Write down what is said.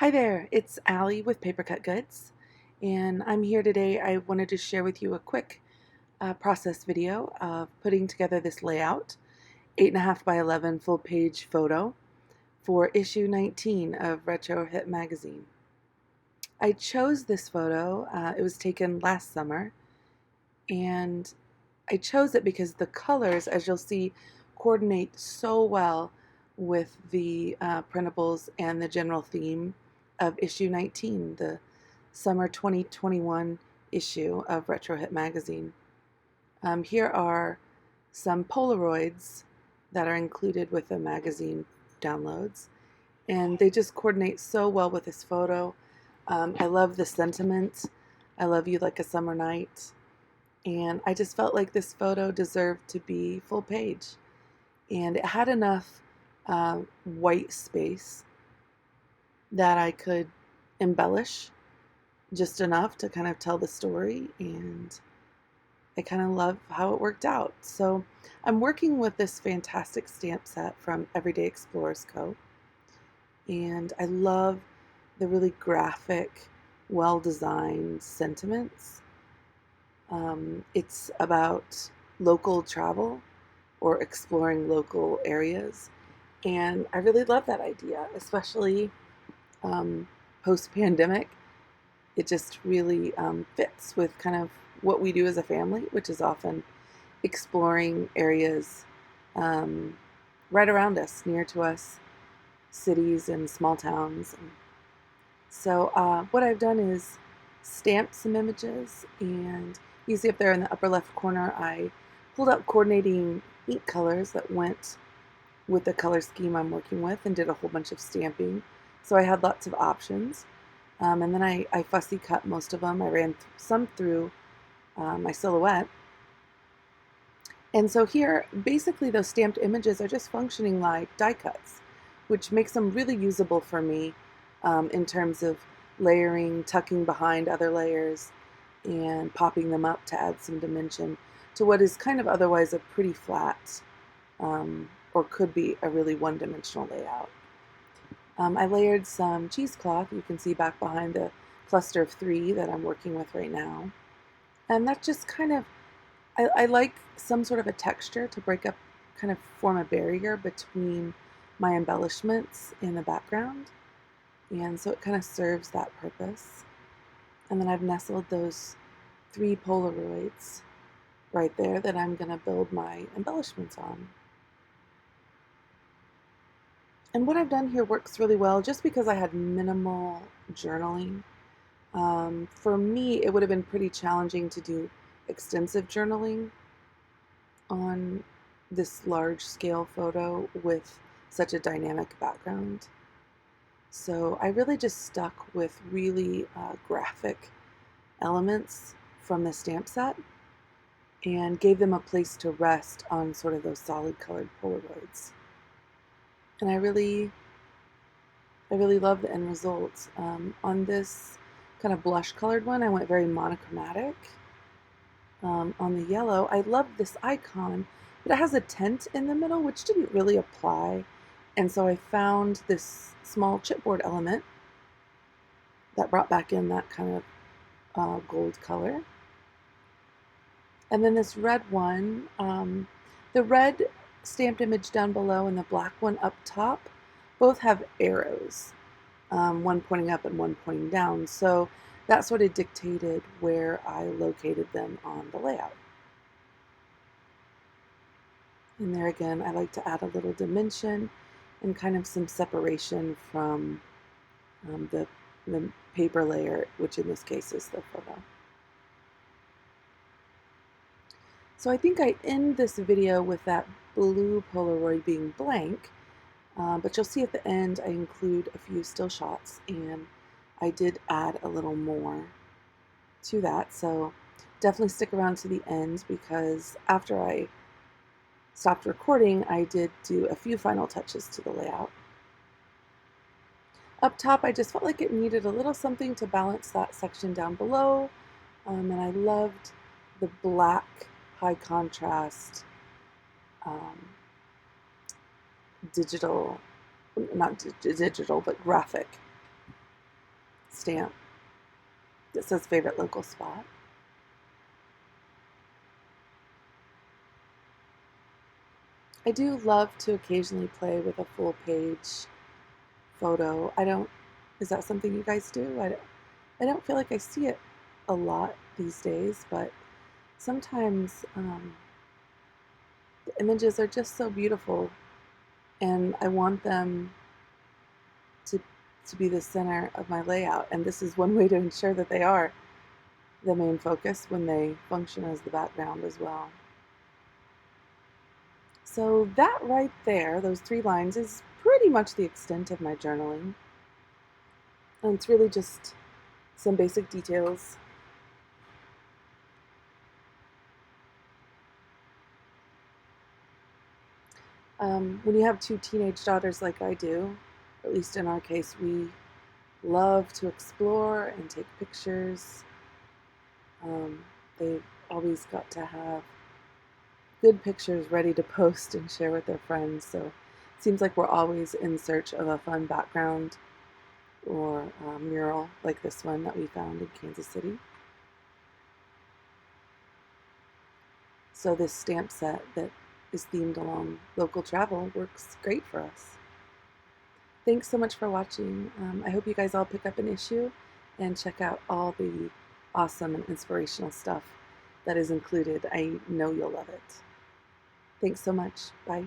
Hi there, it's Allie with papercutgoods, and I'm here today. I wanted to share with you a quick process video of putting together this layout, 8.5 by 11 full page photo for issue 19 of Retro Hit magazine. I chose this photo, it was taken last summer, and I chose it because the colors, as you'll see, coordinate so well with the printables and the general theme of issue 19, the summer 2021 issue of Retro Hit magazine. Here are some Polaroids that are included with the magazine downloads, and they just coordinate so well with this photo. I love the sentiment. I love you like a summer night. And I just felt like this photo deserved to be full page. And it had enough white space that I could embellish just enough to kind of tell the story, and I kind of love how it worked out. So I'm working with this fantastic stamp set from Everyday Explorers Co. And I love the really graphic, well-designed sentiments. It's about local travel or exploring local areas. And I really love that idea, especially post-pandemic. It just really fits with kind of what we do as a family, which is often exploring areas right around us, near to us, cities and small towns. So what I've done is stamped some images, and you see up there in the upper left corner, I pulled out coordinating ink colors that went with the color scheme I'm working with and did a whole bunch of stamping. So I had lots of options. And then I fussy cut most of them. I ran some through my silhouette. And so here, basically those stamped images are just functioning like die cuts, which makes them really usable for me in terms of layering, tucking behind other layers, and popping them up to add some dimension to what is kind of otherwise a pretty flat, or could be a really one-dimensional layout. I layered some cheesecloth, you can see back behind the cluster of 3 that I'm working with right now. And that just kind of, I like some sort of a texture to break up, kind of form a barrier between my embellishments in the background. And so it kind of serves that purpose. And then I've nestled those 3 Polaroids right there that I'm going to build my embellishments on. And what I've done here works really well just because I had minimal journaling. For me, it would have been pretty challenging to do extensive journaling on this large scale photo with such a dynamic background. So I really just stuck with really graphic elements from the stamp set and gave them a place to rest on sort of those solid colored Polaroids. And I really love the end result. On this kind of blush colored one, I went very monochromatic. On the yellow, I love this icon, but it has a tent in the middle, which didn't really apply. And so I found this small chipboard element that brought back in that kind of gold color. And then this red one, the red stamped image down below and the black one up top both have arrows, one pointing up and one pointing down. So that sort of dictated where I located them on the layout. And there again, I like to add a little dimension and kind of some separation from the paper layer, which in this case is the photo. So I think I end this video with that blue Polaroid being blank, but you'll see at the end I include a few still shots, and I did add a little more to that. So definitely stick around to the end, because after I stopped recording, I did do a few final touches to the layout. Up top, I just felt like it needed a little something to balance that section down below, and I loved the black high contrast digital, not digital, but graphic stamp that says favorite local spot. I do love to occasionally play with a full page photo. Is that something you guys do? I don't feel like I see it a lot these days, but sometimes the images are just so beautiful, and I want them to, to be the center of my layout, and this is one way to ensure that they are the main focus when they function as the background as well. So that right there, those 3 lines, is pretty much the extent of my journaling. And it's really just some basic details. When you have 2 teenage daughters like I do, or at least in our case, we love to explore and take pictures. They've always got to have good pictures ready to post and share with their friends, so it seems like we're always in search of a fun background or a mural like this one that we found in Kansas City. So this stamp set that is themed along local travel works great for us. Thanks so much for watching. I hope you guys all pick up an issue and check out all the awesome and inspirational stuff that is included. I know you'll love it. Thanks so much. Bye.